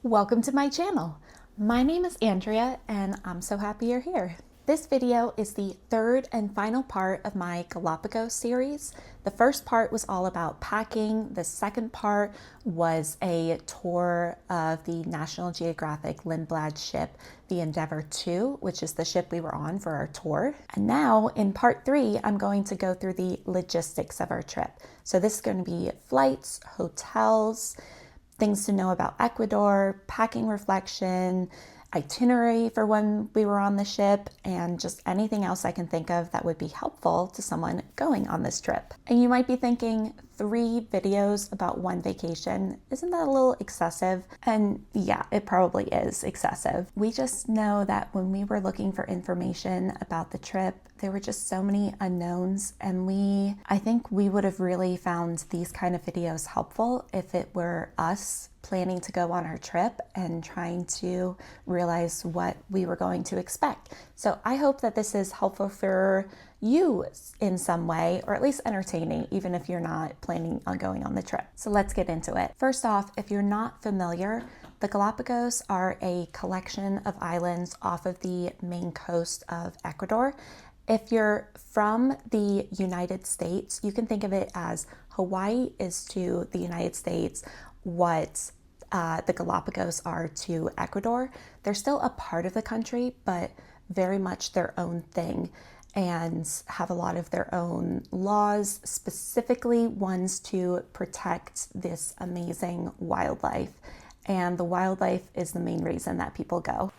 Welcome to my channel. My name is Andrea and I'm so happy you're here. This video is the third and final part of my Galapagos series. The first part was all about packing. The second part was a tour of the National Geographic Lindblad ship, the Endeavour II, which is the ship we were on for our tour. And now in part 3, I'm going to go through the logistics of our trip. So this is going to be flights, hotels, things to know about Ecuador, packing reflection, itinerary for when we were on the ship, and just anything else I can think of that would be helpful to someone going on this trip. And you might be thinking, 3 videos about one vacation, isn't that a little excessive? And yeah, it probably is excessive. We just know that when we were looking for information about the trip, there were just so many unknowns, and I think we would have really found these kind of videos helpful if it were us planning to go on our trip and trying to realize what we were going to expect. So I hope that this is helpful for you in some way, or at least entertaining, even if you're not planning on going on the trip. So let's get into it. First off, if you're not familiar, the Galapagos are a collection of islands off of the main coast of Ecuador. If you're from the United States, you can think of it as Hawaii is to the United States what the Galapagos are to Ecuador. They're still a part of the country, but very much their own thing and have a lot of their own laws, specifically ones to protect this amazing wildlife. And the wildlife is the main reason that people go.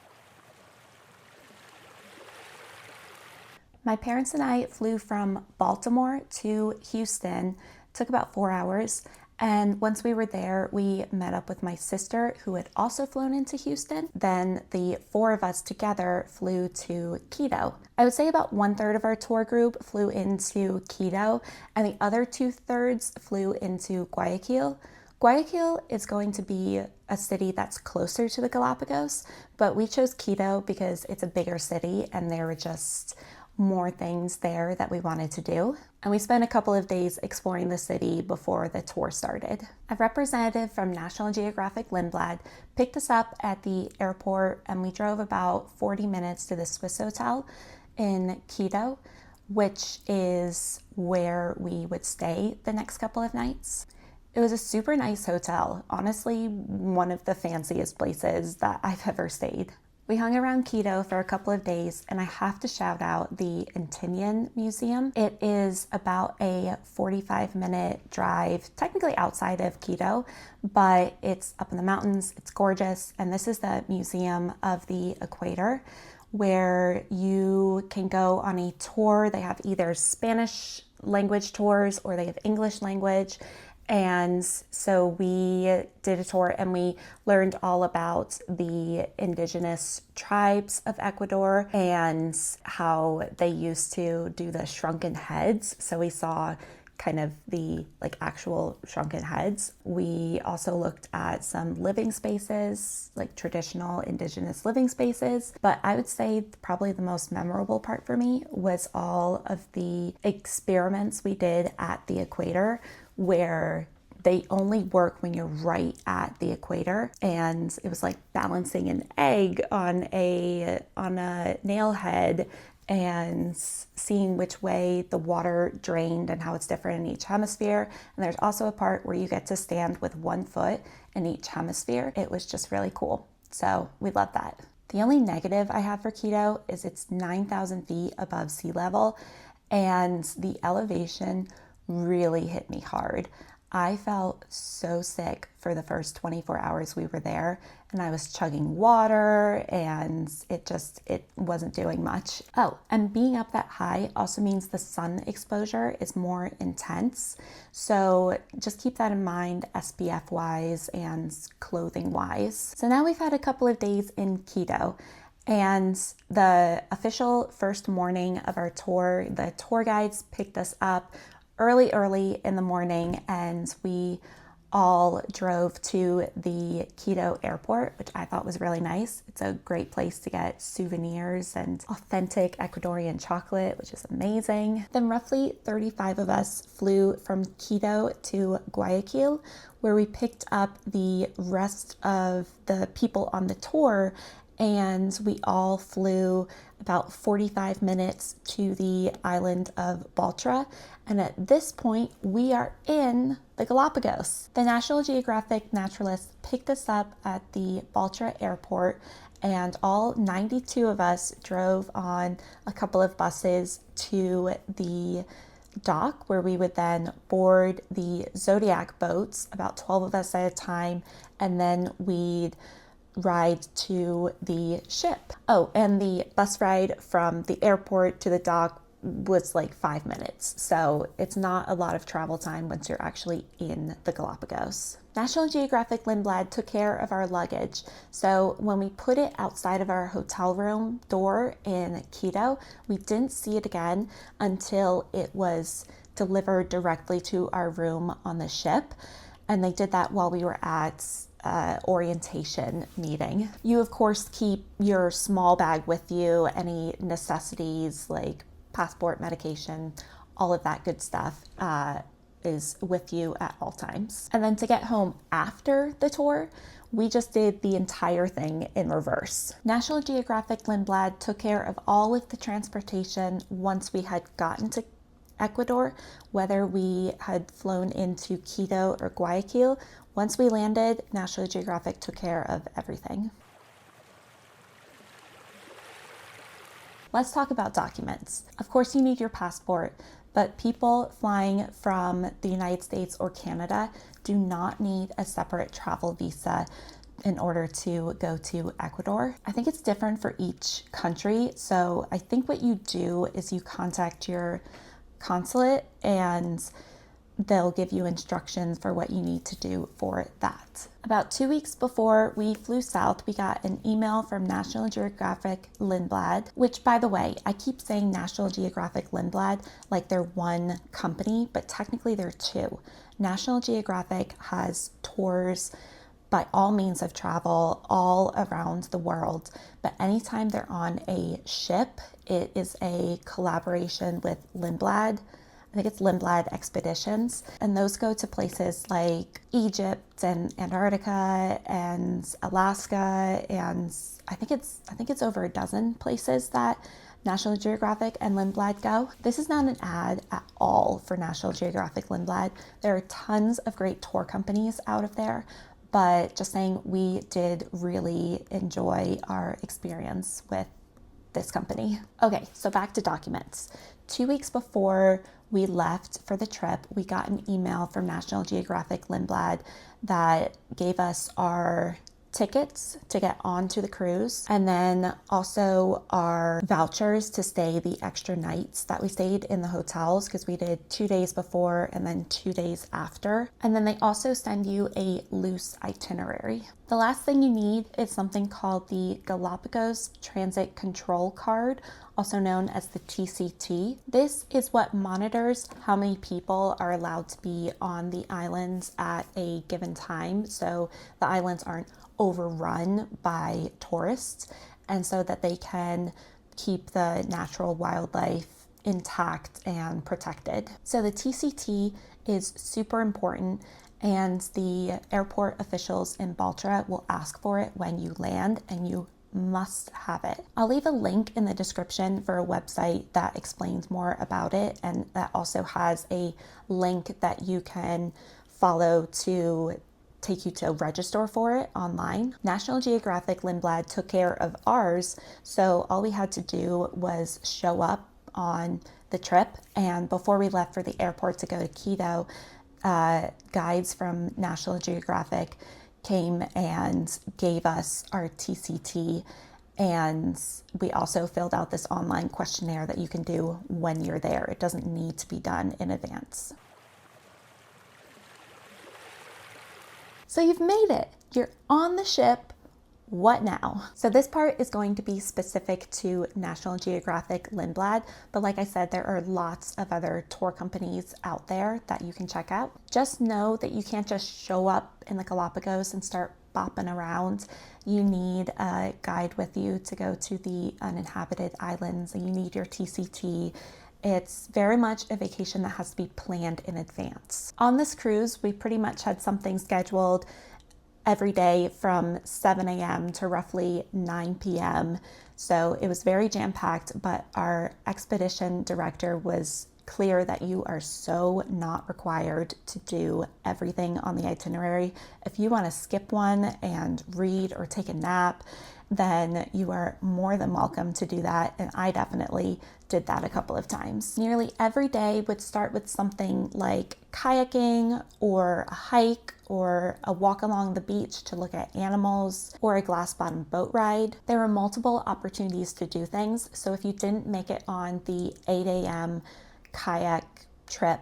My parents and I flew from Baltimore to Houston. It took about 4 hours. And once we were there, we met up with my sister who had also flown into Houston. Then the 4 of us together flew to Quito. I would say about 1/3 of our tour group flew into Quito and the other 2/3 flew into Guayaquil. Guayaquil is going to be a city that's closer to the Galapagos, but we chose Quito because it's a bigger city and there were just more things there that we wanted to do. And we spent a couple of days exploring the city before the tour started. A representative from National Geographic Lindblad picked us up at the airport and we drove about 40 minutes to the Swiss Hotel in Quito, which is where we would stay the next couple of nights. It was a super nice hotel, honestly one of the fanciest places that I've ever stayed. We hung around Quito for a couple of days, and I have to shout out the Antinian Museum. It is about a 45-minute drive, technically outside of Quito, but it's up in the mountains, it's gorgeous, and this is the Museum of the Equator, where you can go on a tour. They have either Spanish language tours or they have English language. And so we did a tour and we learned all about the indigenous tribes of Ecuador and how they used to do the shrunken heads. So we saw kind of the actual shrunken heads. We also looked at some living spaces, like traditional indigenous living spaces. But I would say probably the most memorable part for me was all of the experiments we did at the equator, where they only work when you're right at the equator, and it was like balancing an egg on a nail head and seeing which way the water drained and how it's different in each hemisphere. And there's also a part where you get to stand with 1 foot in each hemisphere. It was just really cool. So we love that. The only negative I have for Quito is it's 9,000 feet above sea level, and the elevation really hit me hard. I felt so sick for the first 24 hours we were there, and I was chugging water and it wasn't doing much. Oh, and being up that high also means the sun exposure is more intense. So just keep that in mind SPF wise and clothing wise. So now we've had a couple of days in Quito. And the official first morning of our tour, the tour guides picked us up early in the morning, and we all drove to the Quito airport, which I thought was really nice. It's a great place to get souvenirs and authentic Ecuadorian chocolate, which is amazing. Then roughly 35 of us flew from Quito to Guayaquil, where we picked up the rest of the people on the tour, and we all flew about 45 minutes to the island of Baltra. And at this point, we are in the Galapagos. The National Geographic naturalists picked us up at the Baltra airport, and all 92 of us drove on a couple of buses to the dock, where we would then board the Zodiac boats, about 12 of us at a time, and then we'd ride to the ship. Oh, and the bus ride from the airport to the dock was like 5 minutes. So it's not a lot of travel time once you're actually in the Galapagos. National Geographic Lindblad took care of our luggage. So when we put it outside of our hotel room door in Quito, we didn't see it again until it was delivered directly to our room on the ship. And they did that while we were at orientation meeting. You of course keep your small bag with you, any necessities like passport, medication, all of that good stuff is with you at all times. And then to get home after the tour, we just did the entire thing in reverse. National Geographic Lindblad took care of all of the transportation once we had gotten to Ecuador, whether we had flown into Quito or Guayaquil. Once we landed, National Geographic took care of everything. Let's talk about documents. Of course, you need your passport, but people flying from the United States or Canada do not need a separate travel visa in order to go to Ecuador. I think it's different for each country. So I think what you do is you contact your consulate and they'll give you instructions for what you need to do for that. About 2 weeks before we flew south, we got an email from National Geographic Lindblad, which, by the way, I keep saying National Geographic Lindblad like they're one company, but technically they're two. National Geographic has tours by all means of travel all around the world, but anytime they're on a ship, it is a collaboration with Lindblad. I think it's Lindblad Expeditions, and those go to places like Egypt and Antarctica and Alaska, and I think it's over a dozen places that National Geographic and Lindblad go. This is not an ad at all for National Geographic Lindblad. There are tons of great tour companies out of there, but just saying, we did really enjoy our experience with this company. Okay, so back to documents. 2 weeks before we left for the trip, we got an email from National Geographic Lindblad that gave us our tickets to get onto the cruise, and then also our vouchers to stay the extra nights that we stayed in the hotels, because we did 2 days before and then 2 days after. And then they also send you a loose itinerary. The last thing you need is something called the Galapagos Transit Control Card, also known as the TCT. This is what monitors how many people are allowed to be on the islands at a given time, so the islands aren't overrun by tourists, and so that they can keep the natural wildlife intact and protected. So the TCT is super important, and the airport officials in Baltra will ask for it when you land, and you must have it. I'll leave a link in the description for a website that explains more about it, and that also has a link that you can follow to take you to register for it online. National Geographic Lindblad took care of ours, so all we had to do was show up on the trip, and before we left for the airport to go to Quito, guides from National Geographic came and gave us our TCT, and we also filled out this online questionnaire that you can do when you're there. It doesn't need to be done in advance. So you've made it. You're on the ship what now? So this part is going to be specific to National Geographic Lindblad, but like I said, there are lots of other tour companies out there that you can check out. Just know that you can't just show up in the Galapagos and start bopping around. You need a guide with you to go to the uninhabited islands, and you need your TCT. It's very much a vacation that has to be planned in advance. On this cruise, we pretty much had something scheduled every day from 7 a.m. to roughly 9 p.m. So it was very jam-packed, but our expedition director was clear that you are so not required to do everything on the itinerary. If you want to skip one and read or take a nap, then you are more than welcome to do that. And I definitely did that a couple of times. Nearly every day would start with something like kayaking or a hike or a walk along the beach to look at animals or a glass bottom boat ride. There were multiple opportunities to do things. So if you didn't make it on the 8 a.m. kayak trip,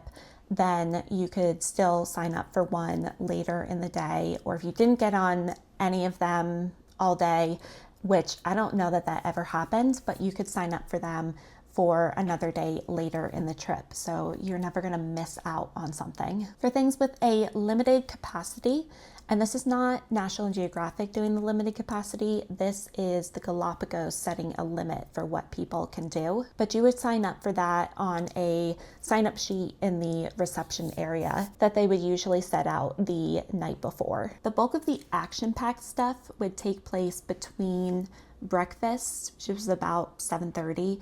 then you could still sign up for one later in the day. Or if you didn't get on any of them all day, which I don't know that that ever happened, but you could sign up for them for another day later in the trip. So you're never going to miss out on something. For things with a limited capacity, and this is not National Geographic doing the limited capacity, this is the Galapagos setting a limit for what people can do. But you would sign up for that on a sign-up sheet in the reception area that they would usually set out the night before. The bulk of the action-packed stuff would take place between breakfast, which was about 7:30,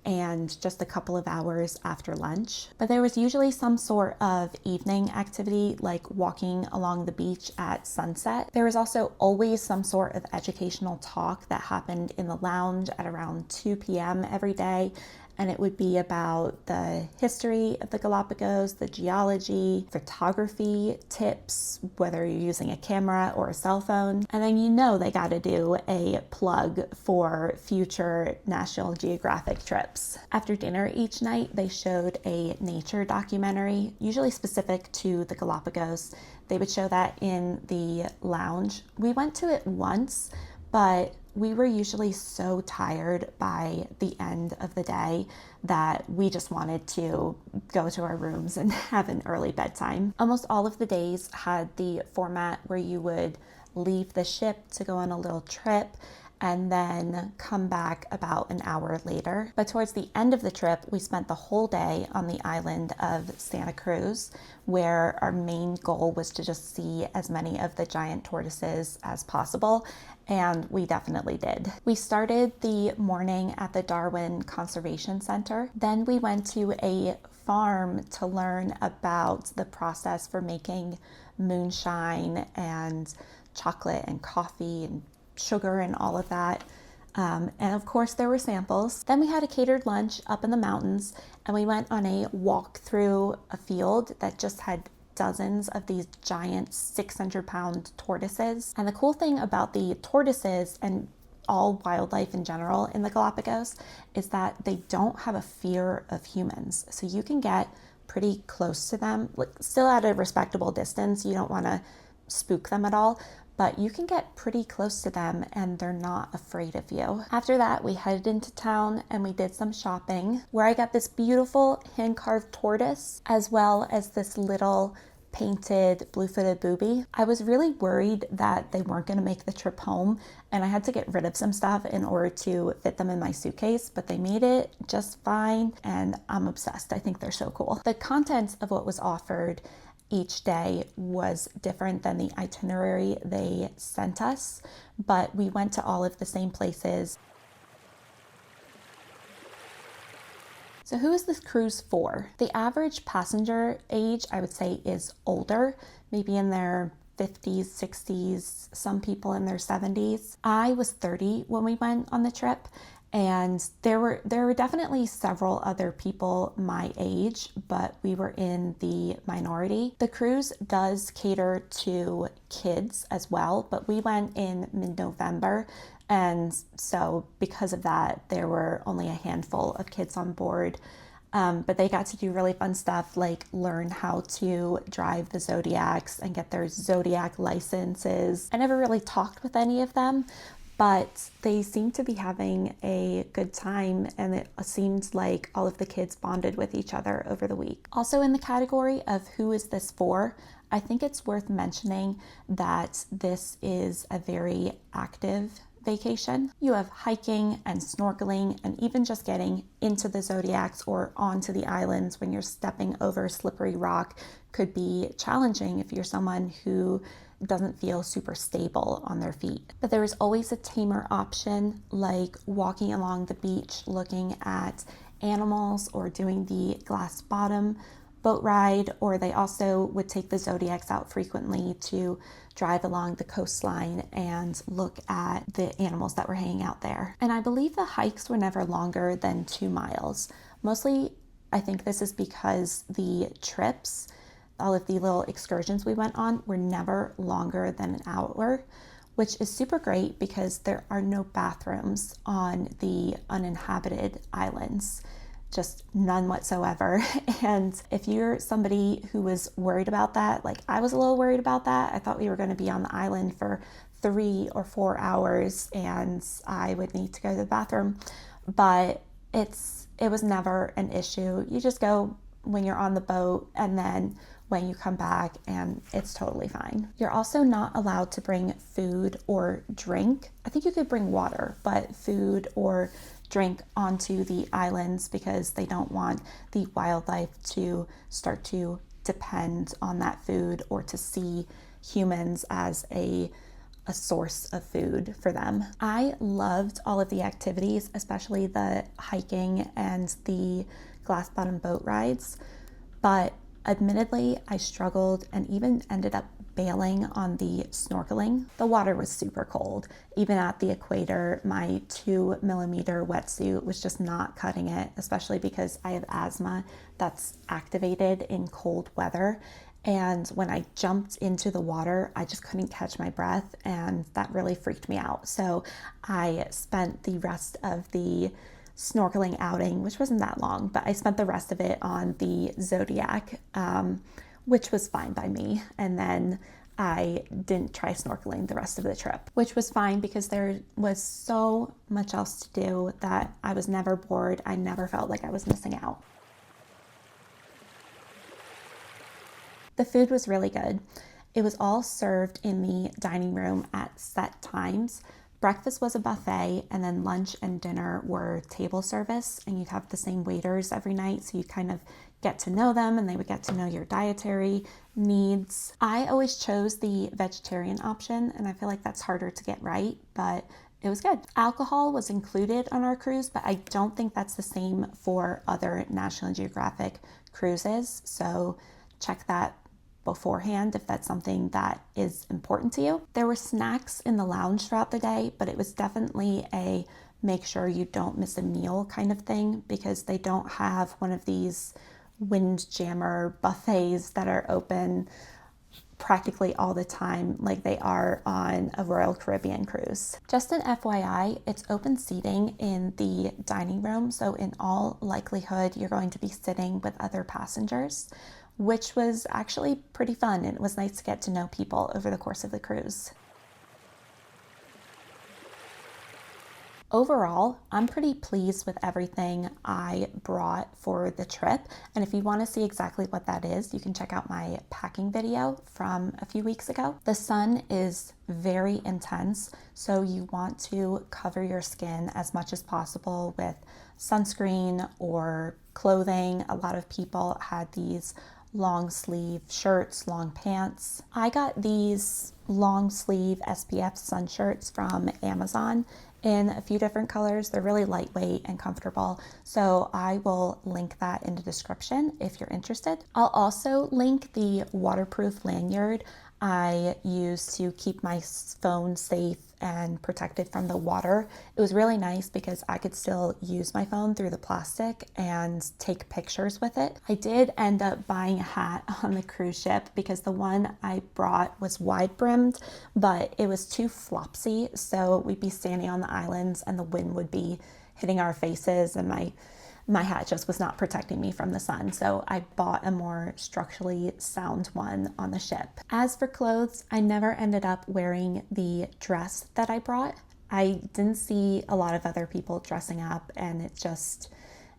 and just a couple of hours after lunch. But there was usually some sort of evening activity, like walking along the beach at sunset. There was also always some sort of educational talk that happened in the lounge at around 2 p.m. every day. And it would be about the history of the Galapagos, the geology, photography tips, whether you're using a camera or a cell phone. And then you know they got to do a plug for future National Geographic trips. After dinner each night, they showed a nature documentary, usually specific to the Galapagos. They would show that in the lounge. We went to it once, but we were usually so tired by the end of the day that we just wanted to go to our rooms and have an early bedtime. Almost all of the days had the format where you would leave the ship to go on a little trip and then come back about an hour later. But towards the end of the trip, we spent the whole day on the island of Santa Cruz, where our main goal was to just see as many of the giant tortoises as possible, and we definitely did. We started the morning at the Darwin Conservation Center. Then we went to a farm to learn about the process for making moonshine and chocolate and coffee and sugar and all of that. And of course there were samples. Then we had a catered lunch up in the mountains, and we went on a walk through a field that just had dozens of these giant 600-pound tortoises. And the cool thing about the tortoises and all wildlife in general in the Galapagos is that they don't have a fear of humans. So you can get pretty close to them, like still at a respectable distance. You don't want to spook them at all, but you can get pretty close to them and they're not afraid of you. After that, we headed into town and we did some shopping, where I got this beautiful hand-carved tortoise, as well as this little painted blue-footed booby. I was really worried that they weren't going to make the trip home, and I had to get rid of some stuff in order to fit them in my suitcase, but they made it just fine, and I'm obsessed. I think they're so cool. The contents of what was offered each day was different than the itinerary they sent us, but we went to all of the same places. So who is this cruise for? The average passenger age, I would say, is older, maybe in their 50s, 60s, some people in their 70s. I was 30 when we went on the trip, and there were definitely several other people my age, but we were in the minority. The cruise does cater to kids as well, but we went in mid-November, and so because of that, there were only a handful of kids on board. But they got to do really fun stuff like learn how to drive the Zodiacs and get their Zodiac licenses. I never really talked with any of them, but they seemed to be having a good time, and it seemed like all of the kids bonded with each other over the week. Also in the category of who is this for, I think it's worth mentioning that this is a very active vacation. You have hiking and snorkeling, and even just getting into the Zodiacs or onto the islands when you're stepping over slippery rock could be challenging if you're someone who doesn't feel super stable on their feet. But there is always a tamer option, like walking along the beach looking at animals or doing the glass bottom boat ride, or they also would take the Zodiacs out frequently to drive along the coastline and look at the animals that were hanging out there. And I believe the hikes were never longer than 2 miles. Mostly, I think this is because the trips, all of the little excursions we went on, were never longer than an hour, which is super great because there are no bathrooms on the uninhabited islands. Just none whatsoever. And if you're somebody who was worried about that, like I was a little worried about that, I thought we were going to be on the island for 3 or 4 hours and I would need to go to the bathroom, but it was never an issue. You just go when you're on the boat and then when you come back, and it's totally fine. You're also not allowed to bring food or drink. I think you could bring water, but food or drink onto the islands because they don't want the wildlife to start to depend on that food or to see humans as a source of food for them. I loved all of the activities, especially the hiking and the glass bottom boat rides, but admittedly, I struggled and even ended up bailing on the snorkeling. The water was super cold. Even at the equator, my 2mm wetsuit was just not cutting it, especially because I have asthma that's activated in cold weather. And when I jumped into the water, I just couldn't catch my breath, and that really freaked me out. So I spent the rest of the snorkeling outing, which wasn't that long, but I spent the rest of it on the Zodiac, which was fine by me. And then I didn't try snorkeling the rest of the trip, which was fine because there was so much else to do that I was never bored. I never felt like I was missing out. The food was really good. It was all served in the dining room at set times. Breakfast was a buffet, and then lunch and dinner were table service, and you'd have the same waiters every night, so you kind of get to know them and they would get to know your dietary needs. I always chose the vegetarian option, and I feel like that's harder to get right, but it was good. Alcohol was included on our cruise, but I don't think that's the same for other National Geographic cruises, so check that beforehand if that's something that is important to you. There were snacks in the lounge throughout the day, but it was definitely a make sure you don't miss a meal kind of thing, because they don't have one of these windjammer buffets that are open practically all the time like they are on a Royal Caribbean cruise. Just an FYI, it's open seating in the dining room, so in all likelihood you're going to be sitting with other passengers, which was actually pretty fun. It was nice to get to know people over the course of the cruise. Overall, I'm pretty pleased with everything I brought for the trip. And if you want to see exactly what that is, you can check out my packing video from a few weeks ago. The sun is very intense, so you want to cover your skin as much as possible with sunscreen or clothing. A lot of people had these long sleeve shirts, long pants. I got these long sleeve SPF sun shirts from Amazon in a few different colors. They're really lightweight and comfortable, so I will link that in the description if you're interested. I'll also link the waterproof lanyard I use to keep my phone safe and protected from the water. It was really nice because I could still use my phone through the plastic and take pictures with it. I did end up buying a hat on the cruise ship because the one I brought was wide brimmed, but it was too flopsy, so we'd be standing on the islands and the wind would be hitting our faces, and my my hat just was not protecting me from the sun, so I bought a more structurally sound one on the ship. As for clothes, I never ended up wearing the dress that I brought. I didn't see a lot of other people dressing up, and it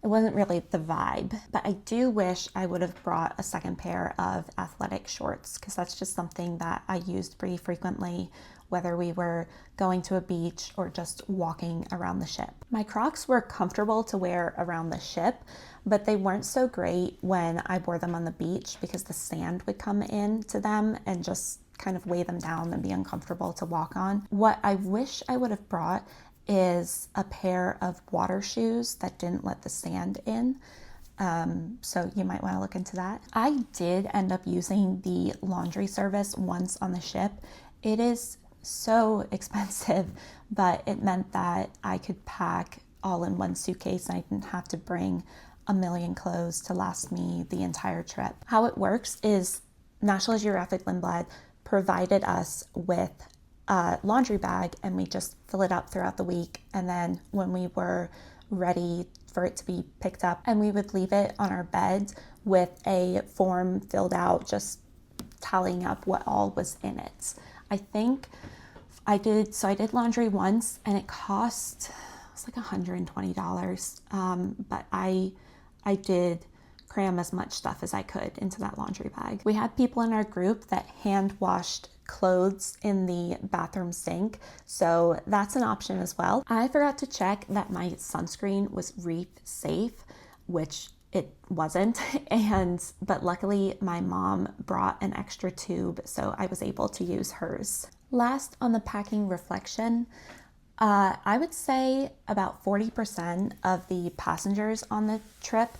wasn't really the vibe. But I do wish I would have brought a second pair of athletic shorts, because that's just something that I used pretty frequently, whether we were going to a beach or just walking around the ship. My Crocs were comfortable to wear around the ship, but they weren't so great when I wore them on the beach, because the sand would come into them and just kind of weigh them down and be uncomfortable to walk on. What I wish I would have brought is a pair of water shoes that didn't let the sand in. So you might want to look into that. I did end up using the laundry service once on the ship. It is so expensive, but it meant that I could pack all in one suitcase and I didn't have to bring a million clothes to last me the entire trip. How it works is National Geographic Lindblad provided us with a laundry bag, and we just fill it up throughout the week, and then when we were ready for it to be picked up, and we would leave it on our bed with a form filled out just tallying up what all was in it. I think I did laundry once, and it was like $120, but I did cram as much stuff as I could into that laundry bag. We had people in our group that hand washed clothes in the bathroom sink, so that's an option as well. I forgot to check that my sunscreen was reef safe, which it wasn't, but luckily my mom brought an extra tube, so I was able to use hers. Last on the packing reflection, I would say about 40% of the passengers on the trip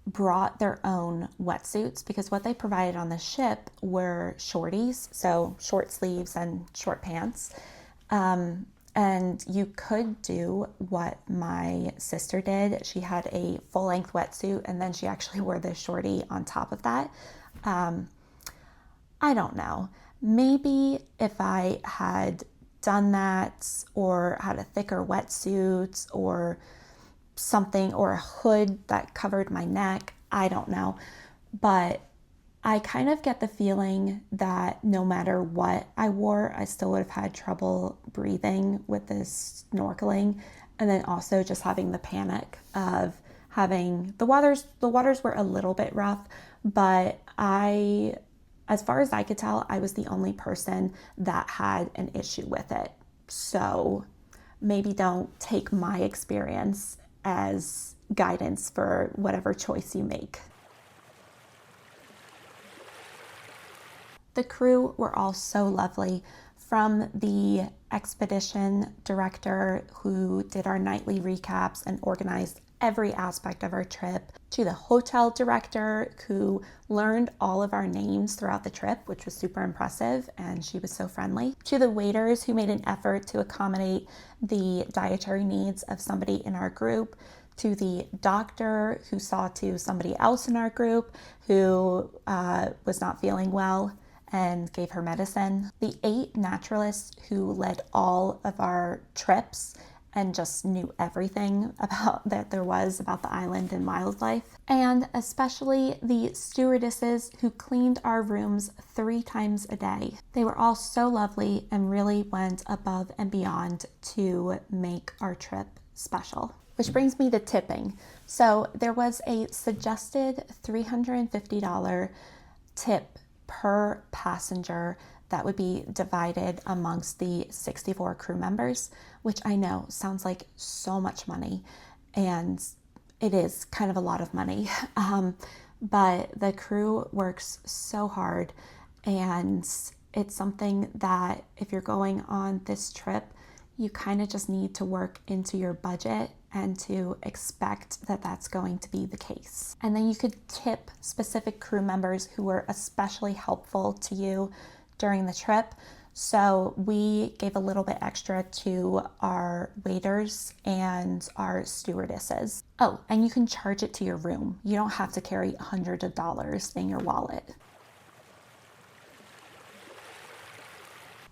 brought their own wetsuits, because what they provided on the ship were shorties, so short sleeves and short pants. And you could do what my sister did. She had a full-length wetsuit, and then she actually wore the shorty on top of that. I don't know. Maybe if I had done that, or had a thicker wetsuit or something, or a hood that covered my neck, I don't know. But I kind of get the feeling that no matter what I wore, I still would have had trouble breathing with this snorkeling, and then also just having the panic of having the waters were a little bit rough, but as far as I could tell, I was the only person that had an issue with it. So maybe don't take my experience as guidance for whatever choice you make. The crew were all so lovely, from the expedition director who did our nightly recaps and organized every aspect of our trip, to the hotel director who learned all of our names throughout the trip, which was super impressive, and she was so friendly, to the waiters who made an effort to accommodate the dietary needs of somebody in our group, to the doctor who saw to somebody else in our group who was not feeling well and gave her medicine, the 8 naturalists who led all of our trips and just knew everything about the island and wildlife, and especially the stewardesses who cleaned our rooms 3 times a day. They were all so lovely and really went above and beyond to make our trip special. Which brings me to tipping. So there was a suggested $350 tip per passenger that would be divided amongst the 64 crew members, which I know sounds like so much money, and it is kind of a lot of money. But the crew works so hard, and it's something that if you're going on this trip, you kind of just need to work into your budget and to expect that that's going to be the case. And then you could tip specific crew members who were especially helpful to you during the trip. So we gave a little bit extra to our waiters and our stewardesses. Oh, and you can charge it to your room. You don't have to carry hundreds of dollars in your wallet.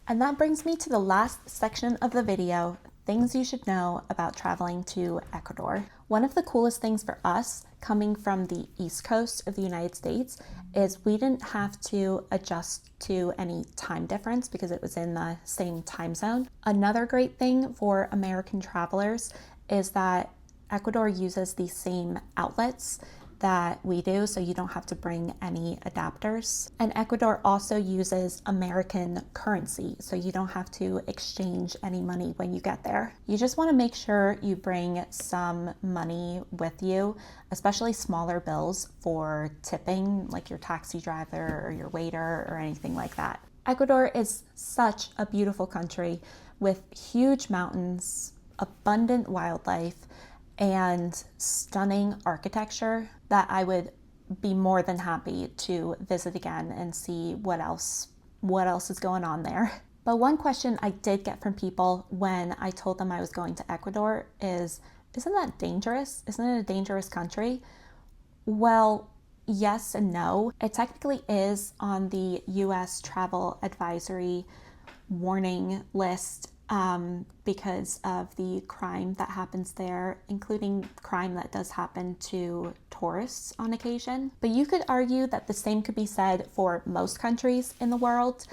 And that brings me to the last section of the video, things you should know about traveling to Ecuador. One of the coolest things for us coming from the East Coast of the United States is we didn't have to adjust to any time difference because it was in the same time zone. Another great thing for American travelers is that Ecuador uses the same outlets that we do, so you don't have to bring any adapters. And Ecuador also uses American currency, so you don't have to exchange any money when you get there. You just want to make sure you bring some money with you, especially smaller bills for tipping, like your taxi driver or your waiter or anything like that. Ecuador is such a beautiful country with huge mountains, abundant wildlife, and stunning architecture that I would be more than happy to visit again and see what else is going on there. But one question I did get from people when I told them I was going to Ecuador is, isn't that dangerous? Isn't it a dangerous country? Well, yes and no. It technically is on the US travel advisory warning list because of the crime that happens there, including crime that does happen to tourists on occasion. But you could argue that the same could be said for most countries in the world,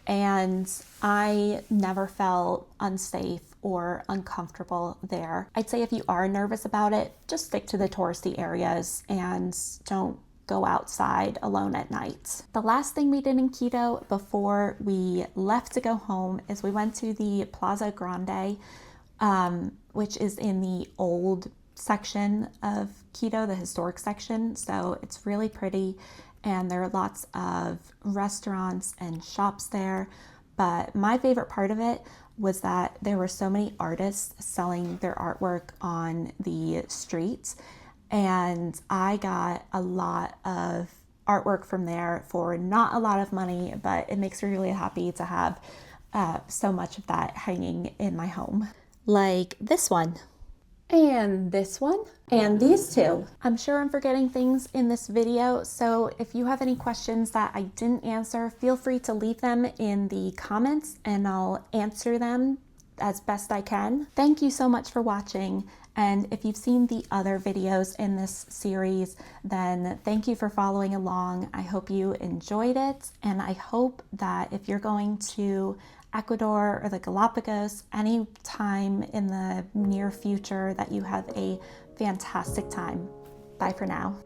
and I never felt unsafe or uncomfortable there. I'd say if you are nervous about it, just stick to the touristy areas and don't go outside alone at night. The last thing we did in Quito before we left to go home is we went to the Plaza Grande, which is in the old section of Quito, the historic section. So it's really pretty and there are lots of restaurants and shops there. But my favorite part of it was that there were so many artists selling their artwork on the streets. And I got a lot of artwork from there for not a lot of money, but it makes me really happy to have so much of that hanging in my home. Like this one. And this one. And these two. I'm sure I'm forgetting things in this video, so if you have any questions that I didn't answer, feel free to leave them in the comments and I'll answer them as best I can. Thank you so much for watching. And if you've seen the other videos in this series, then thank you for following along. I hope you enjoyed it. And I hope that if you're going to Ecuador or the Galapagos any time in the near future, that you have a fantastic time. Bye for now.